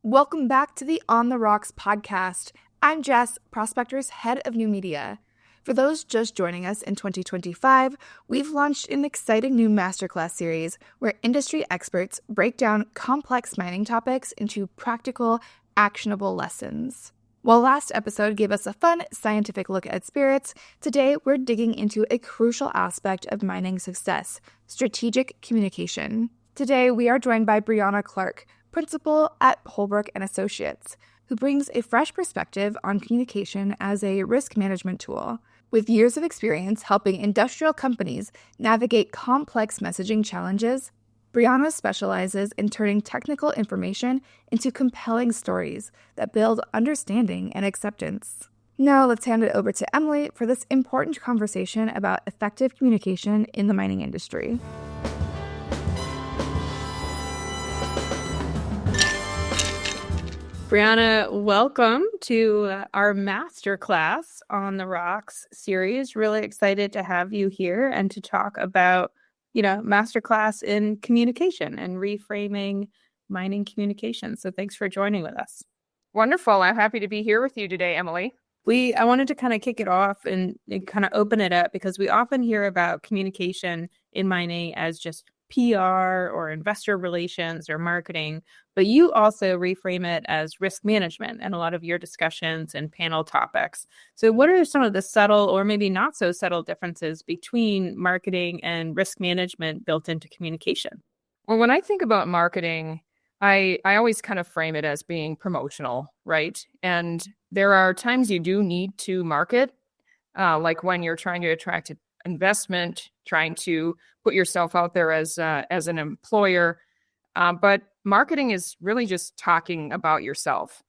Welcome back to the On the Rocks podcast. I'm Jess, Prospector's head of new media. For those just joining us in 2025, we've launched an exciting new masterclass series where industry experts break down complex mining topics into practical, actionable lessons. While last episode gave us a fun scientific look at spirits, today we're digging into a crucial aspect of mining success: strategic communication. Today we are joined by Briana Clark, principal at Holbrook Associates, who brings a fresh perspective on communication as a risk management tool. With years of experience helping industrial companies navigate complex messaging challenges, Briana specializes in turning technical information into compelling stories that build understanding and acceptance. Now let's hand it over to Emily for this important conversation about effective communication in the mining industry. Briana, welcome to our Masterclass on the Rocks series. Really excited to have you here and to talk about, Masterclass in communication and reframing mining communication. So thanks for joining with us. Wonderful. I'm happy to be here with you today, Emily. I wanted to kind of kick it off and kind of open it up because we often hear about communication in mining as just PR or investor relations or marketing, but you also reframe it as risk management in a lot of your discussions and panel topics. So what are some of the subtle or maybe not so subtle differences between marketing and risk management built into communication? Well, when I think about marketing, I always kind of frame it as being promotional, right? And there are times you do need to market, like when you're trying to attract investment, trying to put yourself out there as an employer. But marketing is really just talking about yourself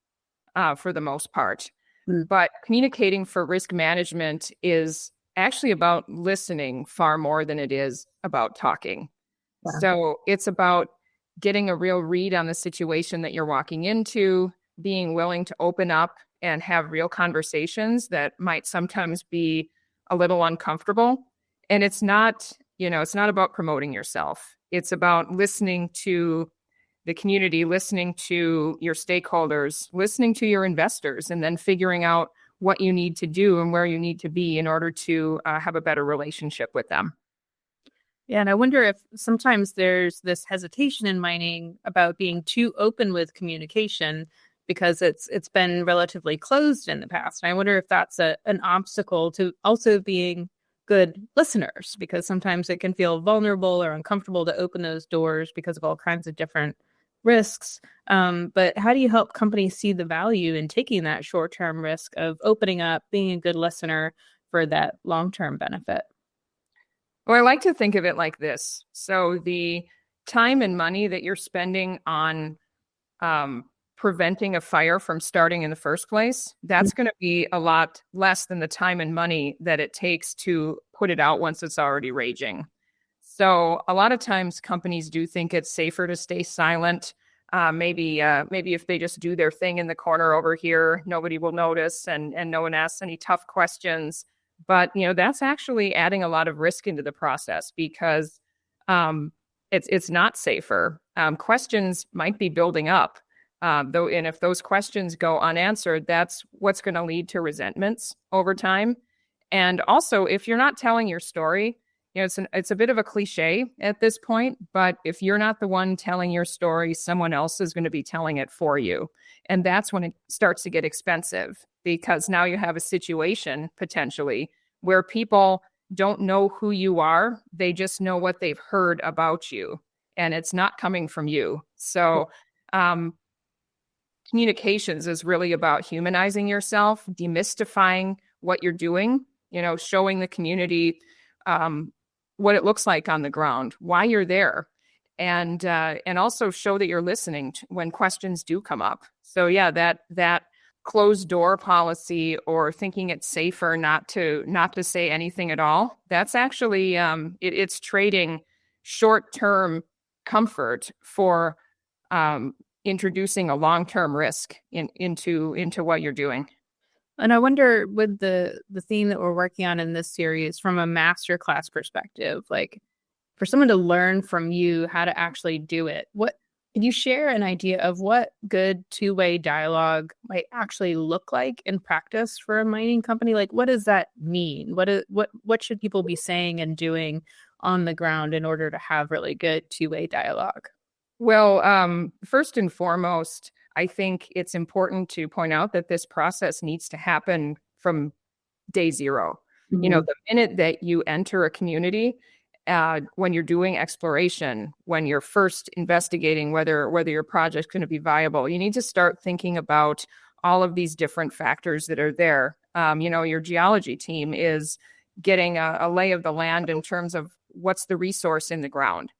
for the most part. But communicating for risk management is actually about listening far more than it is about talking. Yeah. So it's about getting a real read on the situation that you're walking into, being willing to open up and have real conversations that might sometimes be a little uncomfortable. And it's not about promoting yourself. It's about listening to the community, listening to your stakeholders, listening to your investors, and then figuring out what you need to do and where you need to be in order to have a better relationship with them. Yeah, and I wonder if sometimes there's this hesitation in mining about being too open with communication because it's been relatively closed in the past. And I wonder if that's an obstacle to also being good listeners, because sometimes it can feel vulnerable or uncomfortable to open those doors because of all kinds of different risks. But how do you help companies see the value in taking that short-term risk of opening up, being a good listener for that long-term benefit? Well, I like to think of it like this. So the time and money that you're spending on preventing a fire from starting in the first place, that's going to be a lot less than the time and money that it takes to put it out once it's already raging. So a lot of times companies do think it's safer to stay silent. Maybe if they just do their thing in the corner over here, nobody will notice and no one asks any tough questions. But, that's actually adding a lot of risk into the process because it's not safer. Questions might be building up. And if those questions go unanswered, that's what's going to lead to resentments over time. And also, if you're not telling your story, it's a bit of a cliche at this point, but if you're not the one telling your story, someone else is going to be telling it for you. And that's when it starts to get expensive, because now you have a situation potentially where people don't know who you are. They just know what they've heard about you, and it's not coming from you. So, communications is really about humanizing yourself, demystifying what you're doing, showing the community what it looks like on the ground, why you're there, and also show that you're listening when questions do come up. So yeah, that closed door policy or thinking it's safer not to say anything at all, that's actually it's trading short-term comfort for introducing a long-term risk into what you're doing. And I wonder, with the theme that we're working on in this series from a masterclass perspective, like for someone to learn from you how to actually do it, what Can you share an idea of what good two-way dialogue might actually look like in practice for a mining company? Like, what does that mean? What should people be saying and doing on the ground in order to have really good two-way dialogue? Well, first and foremost, I think it's important to point out that this process needs to happen from day zero. You know, the minute that you enter a community, when you're doing exploration, when you're first investigating whether your project's going to be viable, you need to start thinking about all of these different factors that are there. Your geology team is getting a lay of the land in terms of what's the resource in the ground.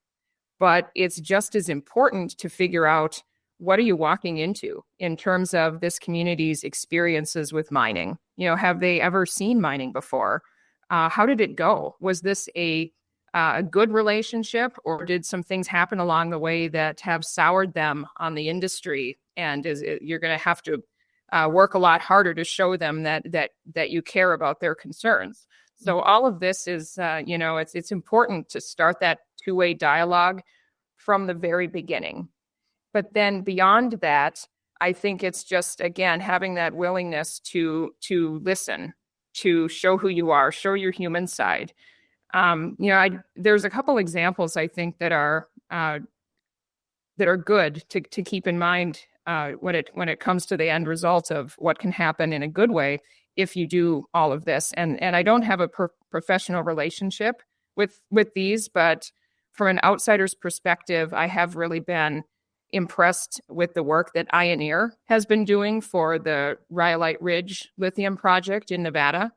But it's just as important to figure out what are you walking into in terms of this community's experiences with mining. Have they ever seen mining before? How did it go? Was this a good relationship, or did some things happen along the way that have soured them on the industry? And you're going to have to work a lot harder to show them that you care about their concerns. So all of this is, it's important to start that two-way dialogue from the very beginning. But then beyond that, I think it's just, again, having that willingness to listen, to show who you are, show your human side. There's a couple examples I think that are good to keep in mind when it comes to the end result of what can happen in a good way if you do all of this. And I don't have a professional relationship with these, but from an outsider's perspective, I have really been impressed with the work that Ioneer has been doing for the Rhyolite Ridge lithium project in Nevada.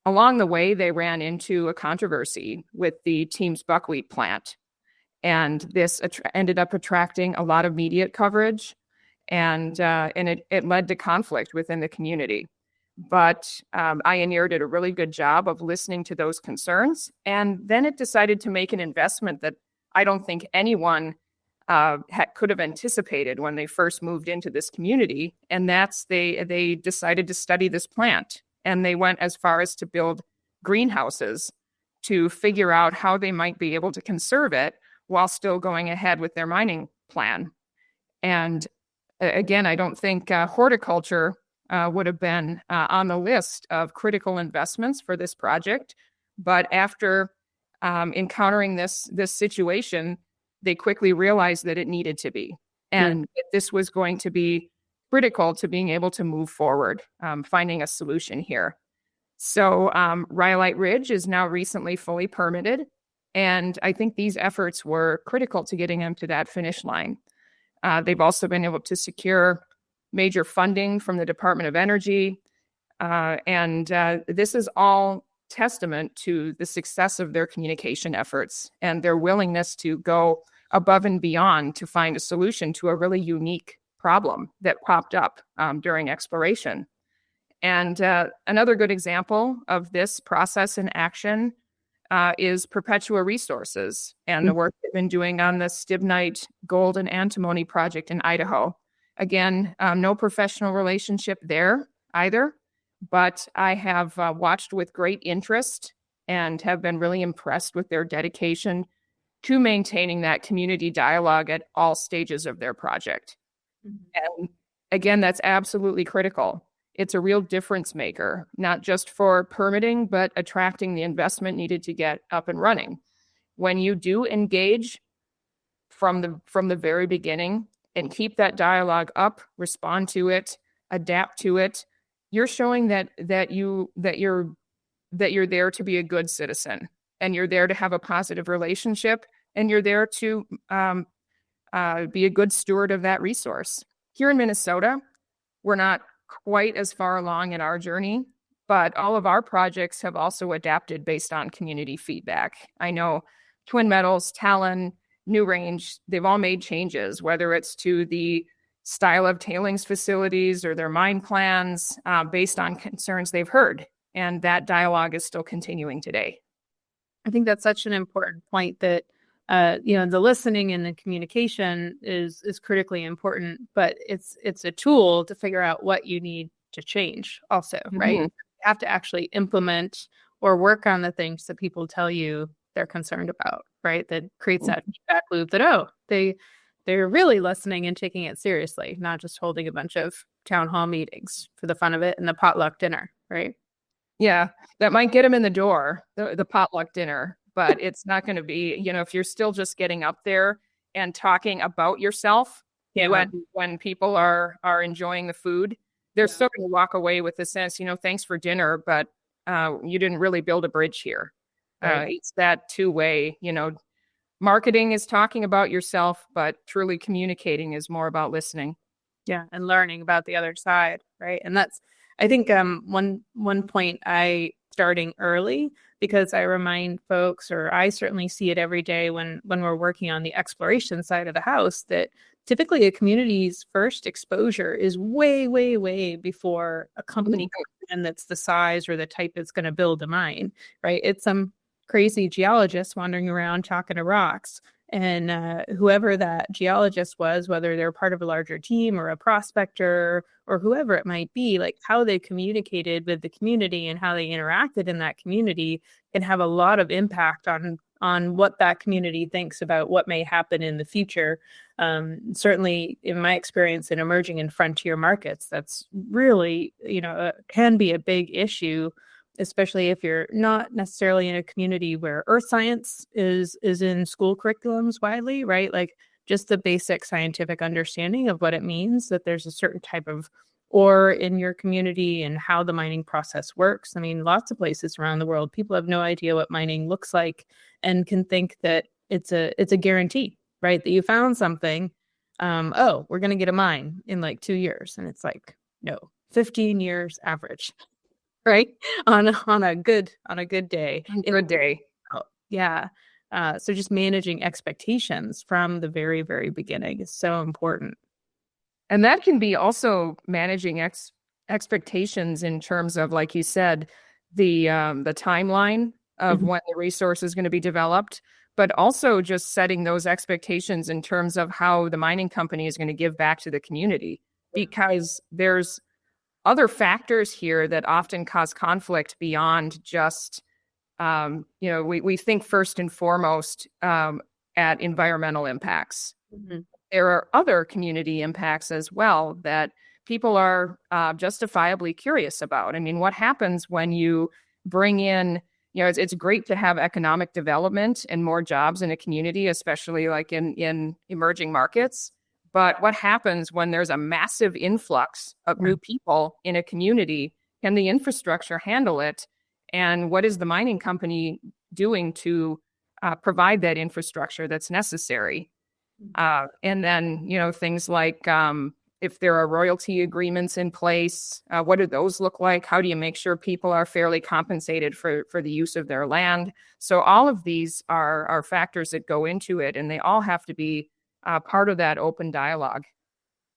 Along the way, they ran into a controversy with the team's buckwheat plant. And this ended up attracting a lot of media coverage, and it led to conflict within the community. But Ioneer did a really good job of listening to those concerns. And then it decided to make an investment that I don't think anyone could have anticipated when they first moved into this community. And that's they decided to study this plant. And they went as far as to build greenhouses to figure out how they might be able to conserve it while still going ahead with their mining plan. And again, I don't think horticulture would have been on the list of critical investments for this project. But after encountering this situation, they quickly realized that it needed to be. And that this was going to be critical to being able to move forward, finding a solution here. So Rhyolite Ridge is now recently fully permitted. And I think these efforts were critical to getting them to that finish line. They've also been able to secure major funding from the Department of Energy. And this is all testament to the success of their communication efforts and their willingness to go above and beyond to find a solution to a really unique problem that popped up during exploration. And another good example of this process in action is Perpetua Resources and the work they've been doing on the stibnite gold and antimony project in Idaho. Again, no professional relationship there either, but I have watched with great interest and have been really impressed with their dedication to maintaining that community dialogue at all stages of their project. And again, that's absolutely critical. It's a real difference maker, not just for permitting, but attracting the investment needed to get up and running. When you do engage from the very beginning and keep that dialogue up, respond to it, adapt to it, you're showing that you're there to be a good citizen, and you're there to have a positive relationship, and you're there to be a good steward of that resource. Here in Minnesota, we're not quite as far along in our journey, but all of our projects have also adapted based on community feedback. I know Twin Metals, Talon, New Range, they've all made changes, whether it's to the style of tailings facilities or their mine plans based on concerns they've heard. And that dialogue is still continuing today. I think that's such an important point that the listening and the communication is critically important, but it's a tool to figure out what you need to change also, right? You have to actually implement or work on the things that people tell you they're concerned about, right? That creates that feedback loop that, oh, they're really listening and taking it seriously, not just holding a bunch of town hall meetings for the fun of it and the potluck dinner, right? Yeah, that might get them in the door, the potluck dinner, but it's not going to be, if you're still just getting up there and talking about yourself Yeah. when people are enjoying the food, they're still going to walk away with the sense, thanks for dinner, but you didn't really build a bridge here. Right. It's that two-way, marketing is talking about yourself, but truly communicating is more about listening. Yeah, and learning about the other side, right? And that's, I think, one point I starting early, because I remind folks, or I certainly see it every day when we're working on the exploration side of the house, that typically a community's first exposure is way, way, way before a company and that's the size or the type that's going to build a mine, right? It's some crazy geologist wandering around talking to rocks. And whoever that geologist was, whether they're part of a larger team or a prospector or whoever it might be, like how they communicated with the community and how they interacted in that community can have a lot of impact on what that community thinks about what may happen in the future. Certainly, in my experience in emerging in frontier markets, that's really, can be a big issue, especially if you're not necessarily in a community where earth science is in school curriculums widely, right? Like just the basic scientific understanding of what it means that there's a certain type of ore in your community and how the mining process works. I mean, lots of places around the world, people have no idea what mining looks like and can think that it's a guarantee, right? That you found something. Oh, we're going to get a mine in like 2 years. And it's like, no, 15 years average. Right. On a good day. Good day. Yeah. So just managing expectations from the very, very beginning is so important. And that can be also managing expectations in terms of, like you said, the timeline of when the resource is going to be developed, but also just setting those expectations in terms of how the mining company is going to give back to the community, because there's other factors here that often cause conflict beyond just, we think first and foremost at environmental impacts. Mm-hmm. There are other community impacts as well that people are justifiably curious about. I mean, what happens when you bring in, it's great to have economic development and more jobs in a community, especially like in emerging markets. But what happens when there's a massive influx of new people in a community? Can the infrastructure handle it? And what is the mining company doing to provide that infrastructure that's necessary? And then, things like if there are royalty agreements in place, what do those look like? How do you make sure people are fairly compensated for the use of their land? So all of these are factors that go into it, and they all have to be part of that open dialogue.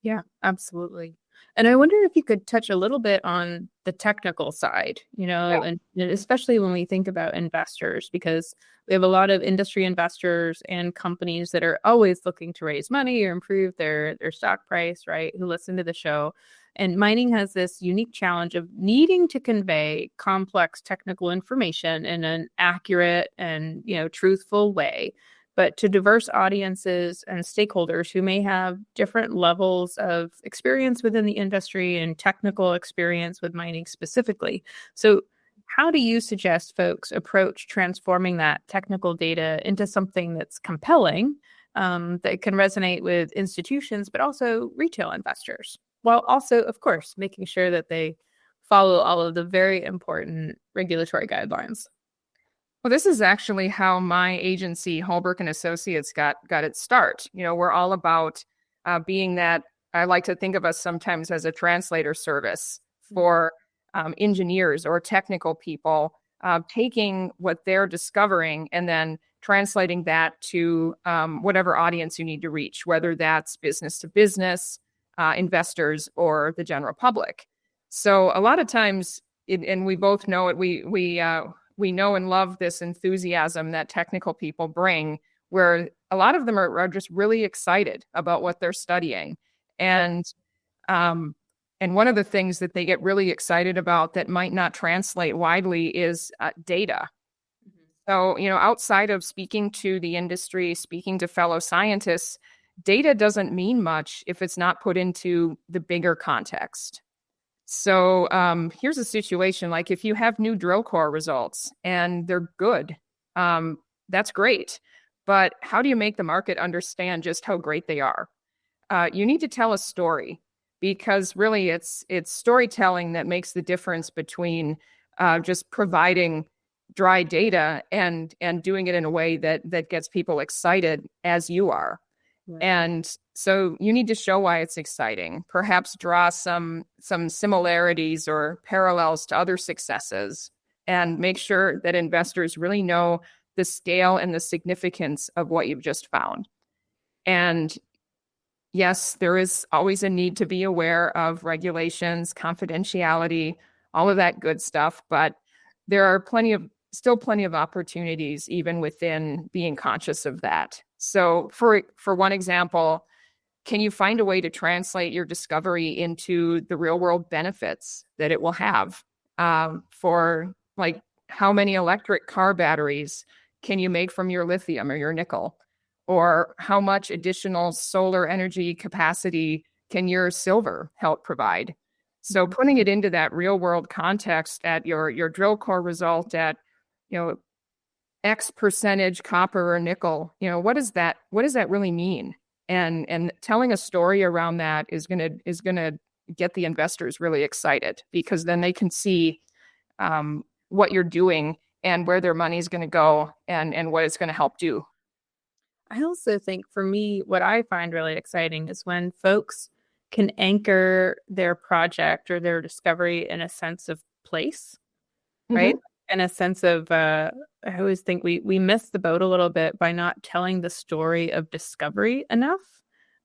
Yeah, absolutely. And I wonder if you could touch a little bit on the technical side, and especially when we think about investors, because we have a lot of industry investors and companies that are always looking to raise money or improve their stock price, right? Who listen to the show. And mining has this unique challenge of needing to convey complex technical information in an accurate and, truthful way, but to diverse audiences and stakeholders who may have different levels of experience within the industry and technical experience with mining specifically. So how do you suggest folks approach transforming that technical data into something that's compelling, that can resonate with institutions, but also retail investors, while also, of course, making sure that they follow all of the very important regulatory guidelines? Well, this is actually how my agency, Holbrook Associates, got its start. We're all about being that. I like to think of us sometimes as a translator service for engineers or technical people, taking what they're discovering and then translating that to whatever audience you need to reach, whether that's business to business, investors, or the general public. So a lot of times, and we both know it, we know and love this enthusiasm that technical people bring, where a lot of them are just really excited about what they're studying. And one of the things that they get really excited about that might not translate widely is data. So, outside of speaking to the industry, speaking to fellow scientists, data doesn't mean much if it's not put into the bigger context. So here's a situation like if you have new drill core results and they're good, that's great. But how do you make the market understand just how great they are? You need to tell a story, because really it's storytelling that makes the difference between just providing dry data and doing it in a way that gets people excited as you are. Right. And so you need to show why it's exciting, perhaps draw some similarities or parallels to other successes, and make sure that investors really know the scale and the significance of what you've just found. And yes, there is always a need to be aware of regulations, confidentiality, all of that good stuff, but there are still plenty of opportunities even within being conscious of that. So for one example, can you find a way to translate your discovery into the real world benefits that it will have? For like, how many electric car batteries can you make from your lithium or your nickel? Or how much additional solar energy capacity can your silver help provide? So putting it into that real world context at your drill core result at, X percentage copper or nickel, what does that really mean? And telling a story around that is gonna get the investors really excited, because then they can see what you're doing and where their money is going to go and what it's going to help do. I also think for me, what I find really exciting is when folks can anchor their project or their discovery in a sense of place, right? In a sense of, I always think we miss the boat a little bit by not telling the story of discovery enough.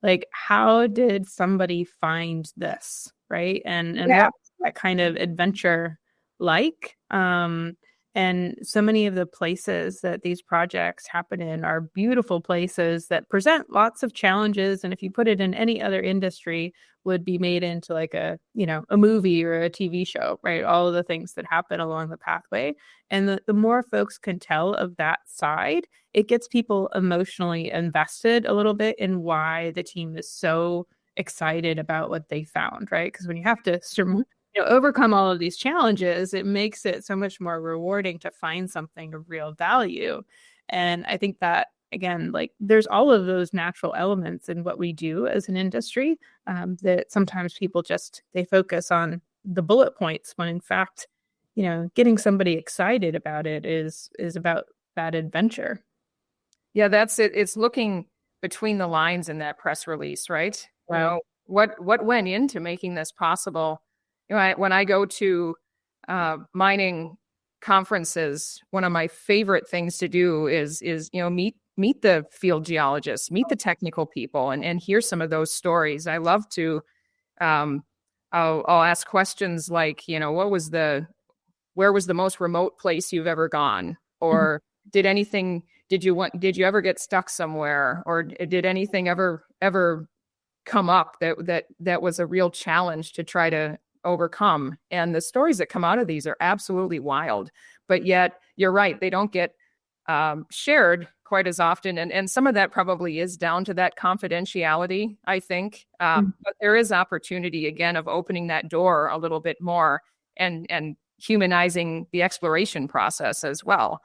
Like, how did somebody find this, right? And what's that kind of adventure like? And so many of the places that these projects happen in are beautiful places that present lots of challenges. And if you put it in any other industry, would be made into like a movie or a TV show, right? All of the things that happen along the pathway. And the more folks can tell of that side, it gets people emotionally invested a little bit in why the team is so excited about what they found, right? Because when you have to overcome all of these challenges, it makes it so much more rewarding to find something of real value. And I think that, again, like, there's all of those natural elements in what we do as an industry, that sometimes people they focus on the bullet points, when in fact, getting somebody excited about it is about that adventure. Yeah, that's it. It's looking between the lines in that press release, right? Right. What went into making this possible? When I go to mining conferences, one of my favorite things to do is meet the field geologists, meet the technical people, and hear some of those stories. I love to. I'll ask questions like, where was the most remote place you've ever gone, or did you ever get stuck somewhere, or did anything ever come up that was a real challenge to try to overcome? And the stories that come out of these are absolutely wild, but yet you're right, they don't get shared quite as often, and some of that probably is down to that confidentiality, I think. But there is opportunity, again, of opening that door a little bit more and humanizing the exploration process as well.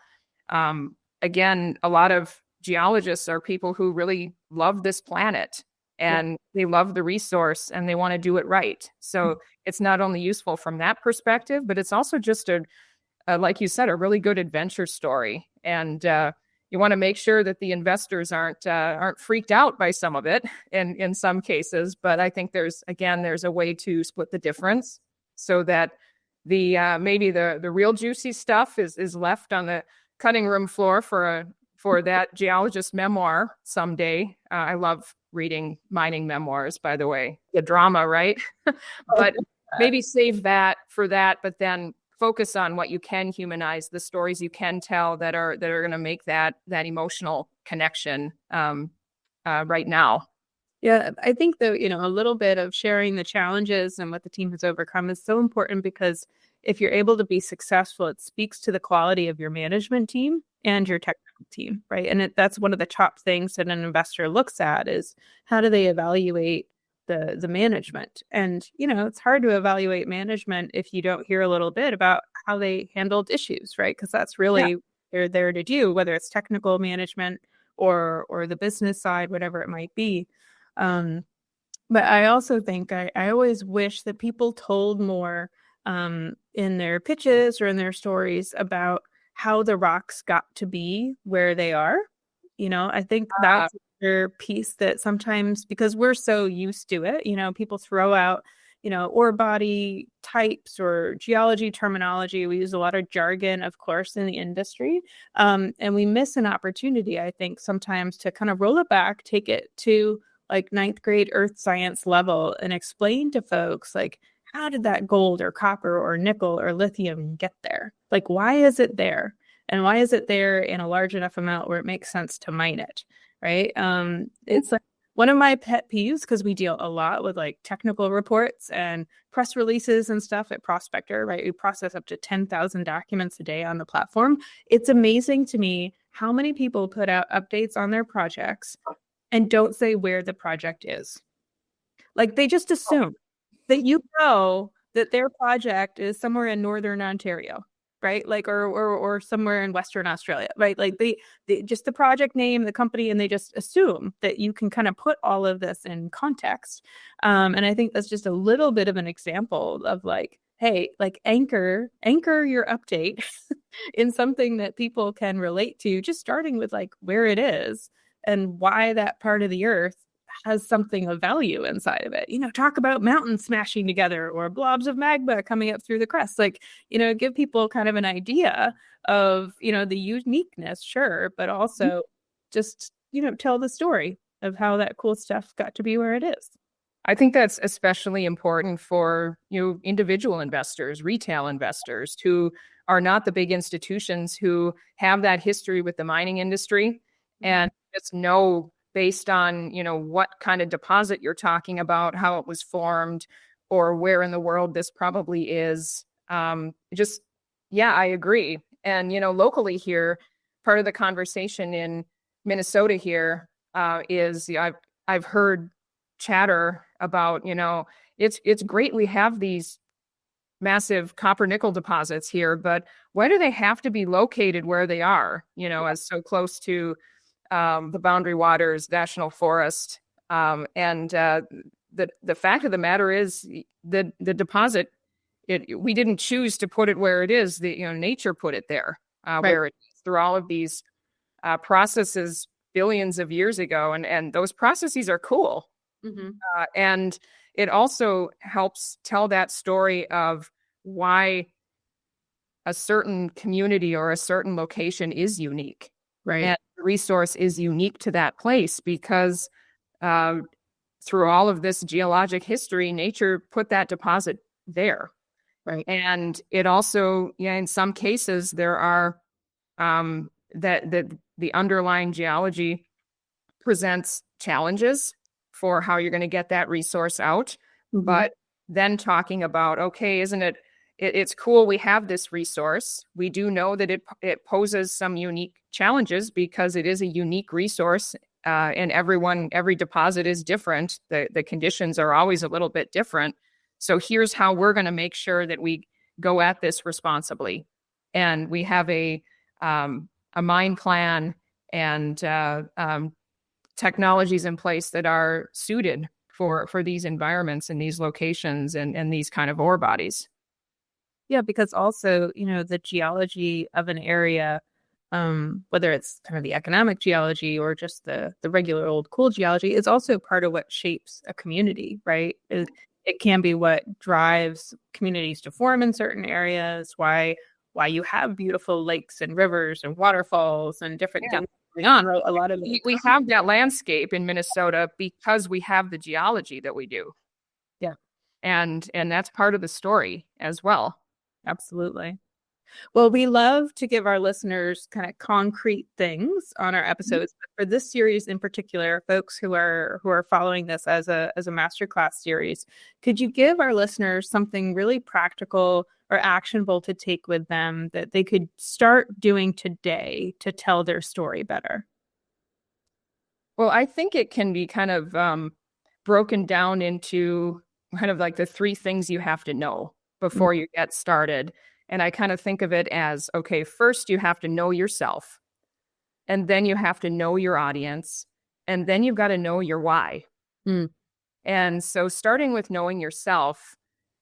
Again, a lot of geologists are people who really love this planet, and they love the resource, and they want to do it right. So it's not only useful from that perspective, but it's also just like you said, a really good adventure story. And you want to make sure that the investors aren't freaked out by some of it in some cases. But I think there's a way to split the difference so that maybe the real juicy stuff is left on the cutting room floor for that geologist memoir someday. I love reading mining memoirs, by the way, the drama, right? But maybe save that for that, but then focus on what you can humanize, the stories you can tell that are going to make that emotional connection right now. Yeah, I think though, a little bit of sharing the challenges and what the team has overcome is so important because if you're able to be successful, it speaks to the quality of your management team and your technical team, right? And that's one of the top things that an investor looks at is how do they evaluate the management? And, it's hard to evaluate management if you don't hear a little bit about how they handled issues, right? Because that's Yeah. really they're there to do, whether it's technical management or the business side, whatever it might be. Um, but I also think I always wish that people told more in their pitches or in their stories about how the rocks got to be where they are. I think Uh, that's their piece that sometimes, because we're so used to it, people throw out, ore body types or geology terminology. We use a lot of jargon, of course, in the industry. And we miss an opportunity, I think, sometimes to kind of roll it back, take it to like ninth grade earth science level and explain to folks like how did that gold or copper or nickel or lithium get there? Like why is it there? And why is it there in a large enough amount where it makes sense to mine it? Right. It's like one of my pet peeves because we deal a lot with like technical reports and press releases and stuff at Prospector, right? We process up to 10,000 documents a day on the platform. It's amazing to me how many people put out updates on their projects and don't say where the project is. Like they just assume that that their project is somewhere in northern Ontario, right? Like or somewhere in Western Australia, right? Like they just the project name, the company, and they just assume that you can kind of put all of this in context. And I think that's just a little bit of an example of like, hey, like anchor your update in something that people can relate to, just starting with like where it is and why that part of the earth has something of value inside of it. Talk about mountains smashing together or blobs of magma coming up through the crust. Like, give people kind of an idea of, the uniqueness, sure, but also just, tell the story of how that cool stuff got to be where it is. I think that's especially important for individual investors, retail investors who are not the big institutions who have that history with the mining industry and just know based on what kind of deposit you're talking about, how it was formed, or where in the world this probably is. Just yeah, I agree. And locally here, part of the conversation in Minnesota here is I've heard chatter about, it's great we have these massive copper nickel deposits here, but why do they have to be located where they are, as so close to the Boundary Waters National Forest? And the fact of the matter is the deposit, we didn't choose to put it where it is. Nature put it there, Right. where it is through all of these processes billions of years ago, and those processes are cool. Mm-hmm. And it also helps tell that story of why a certain community or a certain location is unique. Right. And the resource is unique to that place because through all of this geologic history, nature put that deposit there. Right. And it also, in some cases, there are that the underlying geology presents challenges for how you're going to get that resource out. Mm-hmm. But then talking about, okay, isn't it's cool we have this resource. We do know that it poses some unique challenges because it is a unique resource, and every deposit is different. The conditions are always a little bit different. So here's how we're going to make sure that we go at this responsibly. And we have a mine plan and technologies in place that are suited for these environments and these locations and these kind of ore bodies. Yeah, because also, the geology of an area, whether it's kind of the economic geology or just the regular old cool geology, is also part of what shapes a community, right? It can be what drives communities to form in certain areas, why you have beautiful lakes and rivers and waterfalls and different things going on. A lot of we have that landscape in Minnesota because we have the geology that we do. Yeah. And that's part of the story as well. Absolutely. Well, we love to give our listeners kind of concrete things on our episodes. But for this series in particular, folks who are following this as a masterclass series, could you give our listeners something really practical or actionable to take with them that they could start doing today to tell their story better? Well, I think it can be kind of broken down into kind of like the three things you have to know before you get started. And I kind of think of it as, okay, first you have to know yourself, and then you have to know your audience, and then you've got to know your why. Mm. And so starting with knowing yourself,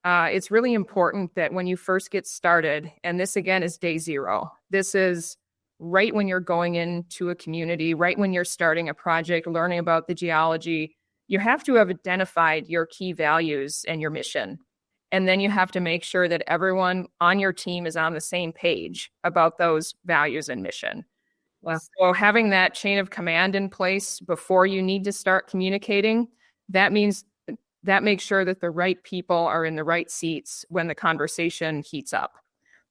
it's really important that when you first get started, and this again is day zero, this is right when you're going into a community, right when you're starting a project, learning about the geology, you have to have identified your key values and your mission. And then you have to make sure that everyone on your team is on the same page about those values and mission. Wow. So having that chain of command in place before you need to start communicating, that makes sure that the right people are in the right seats when the conversation heats up.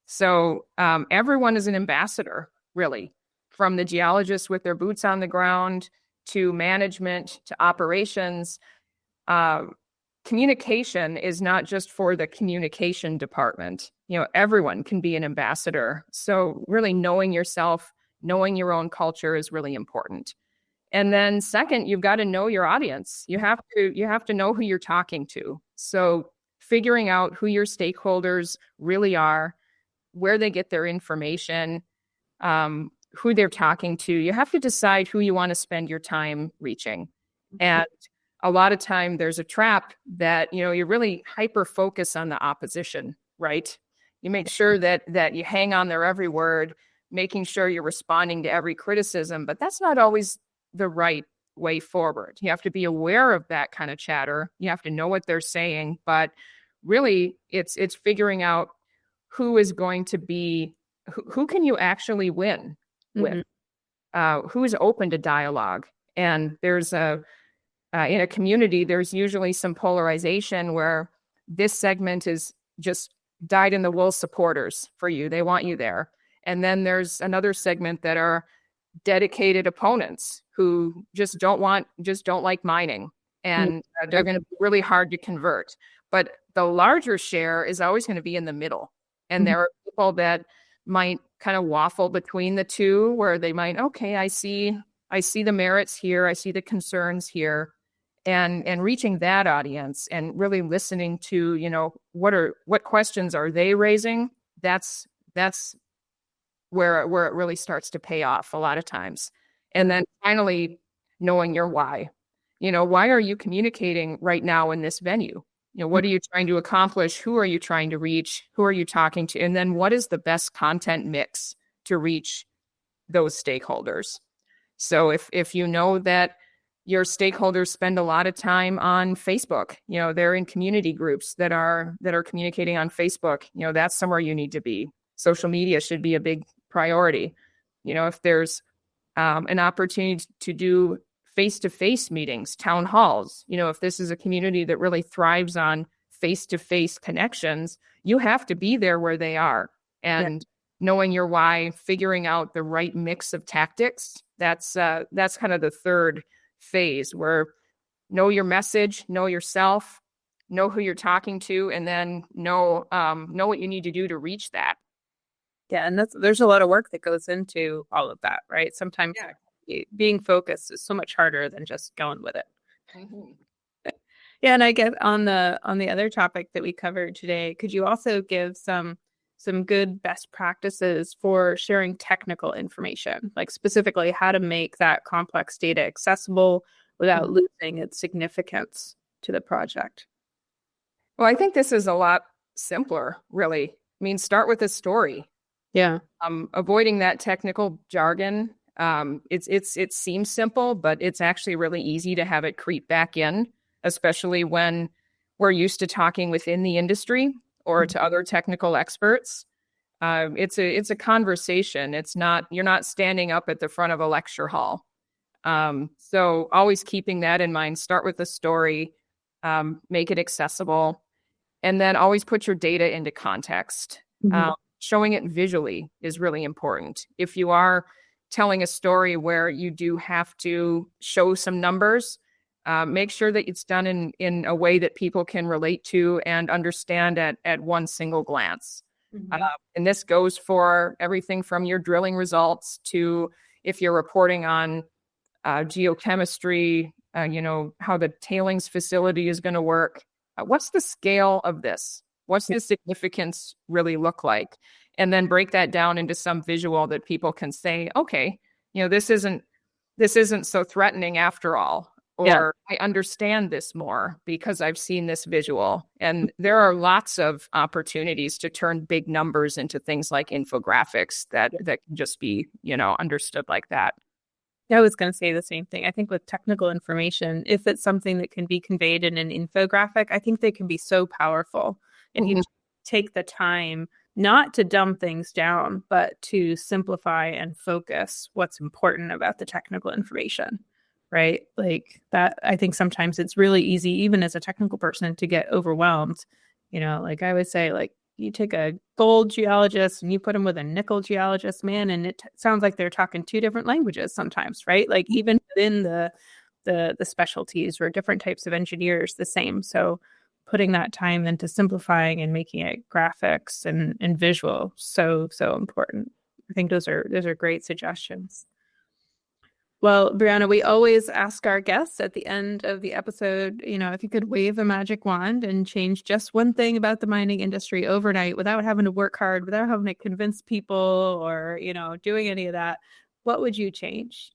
So everyone is an ambassador, really, from the geologists with their boots on the ground to management to operations. Communication is not just for the communication department. Everyone can be an ambassador. So really knowing yourself, knowing your own culture is really important. And then second, you've got to know your audience. You have to know who you're talking to. So figuring out who your stakeholders really are, where they get their information, who they're talking to. You have to decide who you want to spend your time reaching. And a lot of time there's a trap that, you really hyper focus on the opposition, right? You make sure that you hang on their every word, making sure you're responding to every criticism, but that's not always the right way forward. You have to be aware of that kind of chatter. You have to know what they're saying, but really it's figuring out who is going to be, who can you actually win with, who is open to dialogue. And there's in a community, there's usually some polarization where this segment is just dyed-in-the-wool supporters for you. They want you there. And then there's another segment that are dedicated opponents who just don't like mining. And they're going to be really hard to convert. But the larger share is always going to be in the middle. And there are people that might kind of waffle between the two, where they might, okay, I see the merits here. I see the concerns here. And reaching that audience and really listening to, what questions are they raising? That's where it really starts to pay off a lot of times. And then finally, knowing your why. Why are you communicating right now in this venue? What are you trying to accomplish? Who are you trying to reach? Who are you talking to? And then what is the best content mix to reach those stakeholders? So if you know that your stakeholders spend a lot of time on Facebook, they're in community groups that are communicating on Facebook, that's somewhere you need to be. Social media should be a big priority. If there's an opportunity to do face-to-face meetings, town halls, if this is a community that really thrives on face-to-face connections, you have to be there where they are. And knowing your why, figuring out the right mix of tactics, that's kind of the third phase, where know your message, know yourself, know who you're talking to, and then know what you need to do to reach that. Yeah, and there's a lot of work that goes into all of that, right? Sometimes being focused is so much harder than just going with it. Yeah, and I guess on the other topic that we covered today, could you also give some good best practices for sharing technical information, like specifically how to make that complex data accessible without losing its significance to the project? Well, I think this is a lot simpler, really. I mean, start with a story. Yeah. Avoiding that technical jargon. It seems simple, but it's actually really easy to have it creep back in, especially when we're used to talking within the industry or to other technical experts. It's a conversation. You're not standing up at the front of a lecture hall. So always keeping that in mind, start with the story, make it accessible, and then always put your data into context. showing it visually is really important. If you are telling a story where you do have to show some numbers, make sure that it's done in a way that people can relate to and understand at one single glance. Mhm. And this goes for everything from your drilling results to if you're reporting on geochemistry, how the tailings facility is going to work. What's the scale of this? What's the significance really look like? And then break that down into some visual that people can say, okay, this isn't so threatening after all. Or I understand this more because I've seen this visual. And there are lots of opportunities to turn big numbers into things like infographics that can just be, understood like that. I was going to say the same thing. I think with technical information, if it's something that can be conveyed in an infographic, I think they can be so powerful. And you take the time not to dumb things down, but to simplify and focus what's important about the technical information, right? Like that, I think sometimes it's really easy, even as a technical person, to get overwhelmed. Like I would say, like, you take a gold geologist and you put them with a nickel geologist, man, and it sounds like they're talking two different languages sometimes, right? Like even within the specialties or different types of engineers, the same. So putting that time into simplifying and making it graphics and visual, so important. I think those are great suggestions. Well, Briana, we always ask our guests at the end of the episode, if you could wave a magic wand and change just one thing about the mining industry overnight without having to work hard, without having to convince people or, doing any of that, what would you change?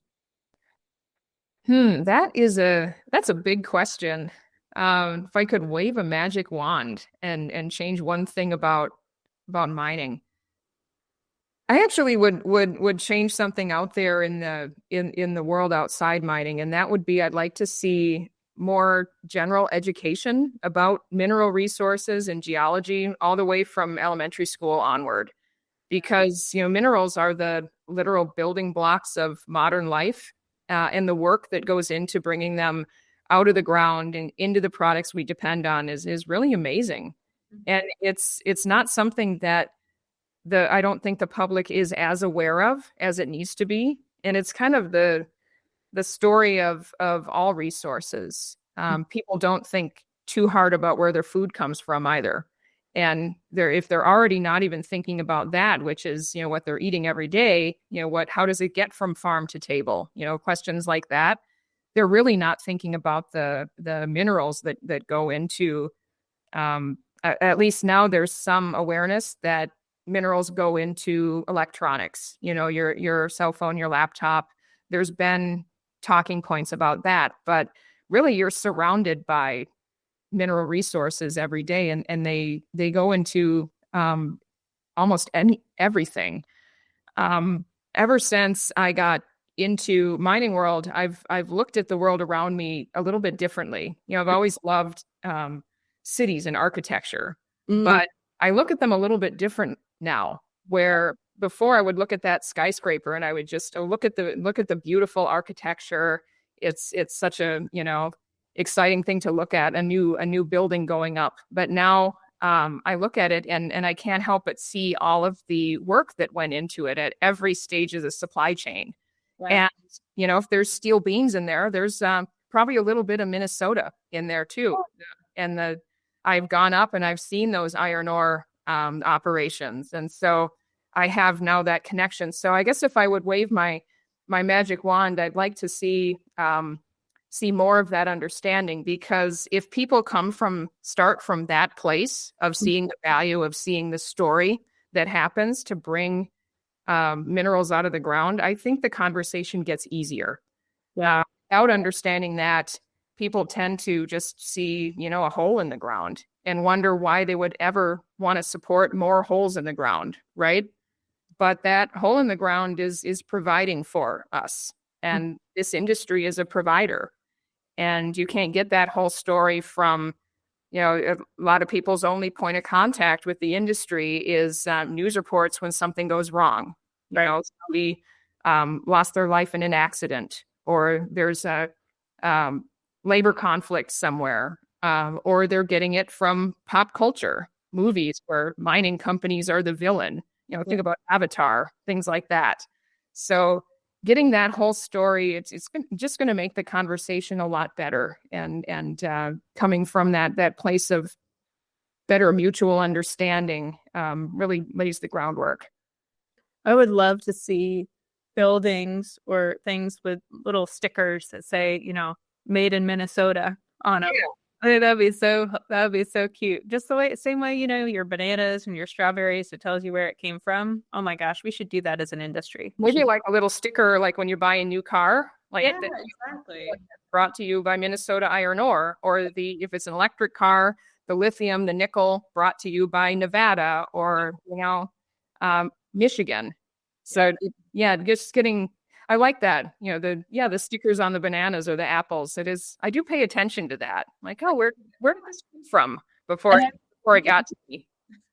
That's a big question. If I could wave a magic wand and change one thing about mining, I actually would change something out there in the world outside mining, and that would be I'd like to see more general education about mineral resources and geology all the way from elementary school onward, because minerals are the literal building blocks of modern life, and the work that goes into bringing them out of the ground and into the products we depend on is really amazing. And it's not something that I don't think the public is as aware of as it needs to be. And it's kind of the story of all resources. People don't think too hard about where their food comes from either. And if they're already not even thinking about that, which is, what they're eating every day, how does it get from farm to table? Questions like that. They're really not thinking about the minerals that go into, at least now there's some awareness that minerals go into electronics, your cell phone, your laptop. There's been talking points about that, but really you're surrounded by mineral resources every day, and they go into almost everything. Ever since I got into mining world, I've looked at the world around me a little bit differently. I've always loved cities and architecture, but I look at them a little bit different now, where before I would look at that skyscraper and I would just look at the beautiful architecture. It's such a, exciting thing to look at, a new building going up. But now I look at it and I can't help but see all of the work that went into it at every stage of the supply chain. Right. And, if there's steel beams in there, there's probably a little bit of Minnesota in there too. Oh. And I've gone up and I've seen those iron ore operations. And so I have now that connection. So I guess if I would wave my magic wand, I'd like to see more of that understanding, because if people start from that place of seeing the value, of seeing the story that happens to bring minerals out of the ground, I think the conversation gets easier. Yeah. Without understanding that, people tend to just see, a hole in the ground and wonder why they would ever want to support more holes in the ground, right? But that hole in the ground is providing for us. And this industry is a provider. And you can't get that whole story from, a lot of people's only point of contact with the industry is news reports when something goes wrong. Right. Somebody lost their life in an accident, or there's a labor conflict somewhere, or they're getting it from pop culture, movies where mining companies are the villain. think about Avatar, things like that. So getting that whole story, it's just going to make the conversation a lot better, and coming from that place of better mutual understanding really lays the groundwork. I would love to see buildings or things with little stickers that say, made in Minnesota on them. I think that'd be so cute. Just same way, your bananas and your strawberries, it tells you where it came from. Oh my gosh, we should do that as an industry. Maybe like a little sticker, like when you buy a new car, exactly. Brought to you by Minnesota Iron Ore, or if it's an electric car, the lithium, the nickel, brought to you by Nevada or Michigan. So just getting. I like that. The stickers on the bananas or the apples. I do pay attention to that. Like, where did this come from before it got to me?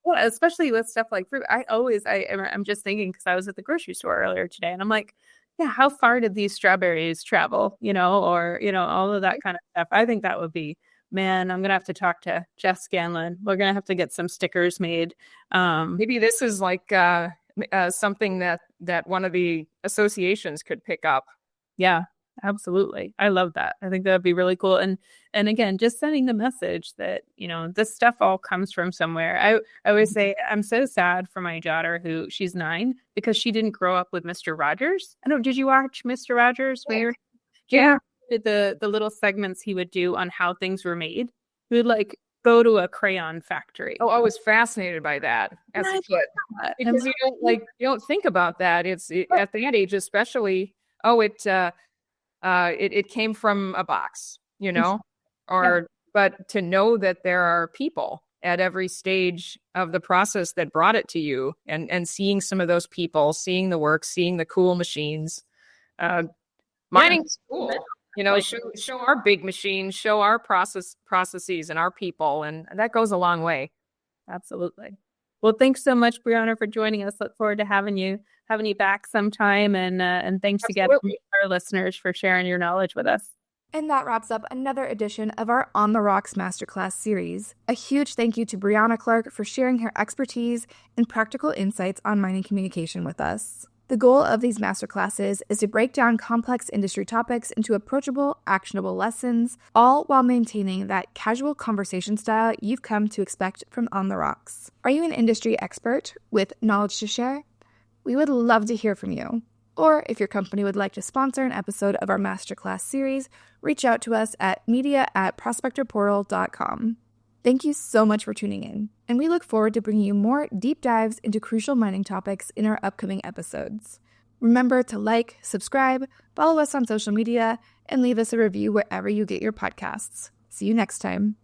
Well, especially with stuff like fruit. I'm just thinking, because I was at the grocery store earlier today, and I'm like, how far did these strawberries travel? Or all of that kind of stuff. I think that would be, man, I'm gonna have to talk to Jeff Scanlon. We're gonna have to get some stickers made. Maybe this is like something that one of the associations could pick up. Yeah, absolutely. I love that. I think that'd be really cool. And again, just sending the message that, this stuff all comes from somewhere. I always say I'm so sad for my daughter, who she's 9, because she didn't grow up with Mr. Rogers. Did you watch Mr. Rogers? Yeah. The little segments he would do on how things were made. He would go to a crayon factory. Oh, I was fascinated by that as a kid. Because you don't think about that. It's at that age, especially. It came from a box, but to know that there are people at every stage of the process that brought it to you, and seeing some of those people, seeing the work, seeing the cool machines. Mining's cool. Show our big machines, show our processes and our people, and that goes a long way. Absolutely. Well, thanks so much, Briana, for joining us. Look forward to having you back sometime, and thanks again to our listeners for sharing your knowledge with us. And that wraps up another edition of our On the Rocks Masterclass series. A huge thank you to Briana Clark for sharing her expertise and practical insights on mining communication with us. The goal of these masterclasses is to break down complex industry topics into approachable, actionable lessons, all while maintaining that casual conversation style you've come to expect from On the Rocks. Are you an industry expert with knowledge to share? We would love to hear from you. Or if your company would like to sponsor an episode of our masterclass series, reach out to us at media@prospectorportal.com. Thank you so much for tuning in, and we look forward to bringing you more deep dives into crucial mining topics in our upcoming episodes. Remember to subscribe, follow us on social media, and leave us a review wherever you get your podcasts. See you next time.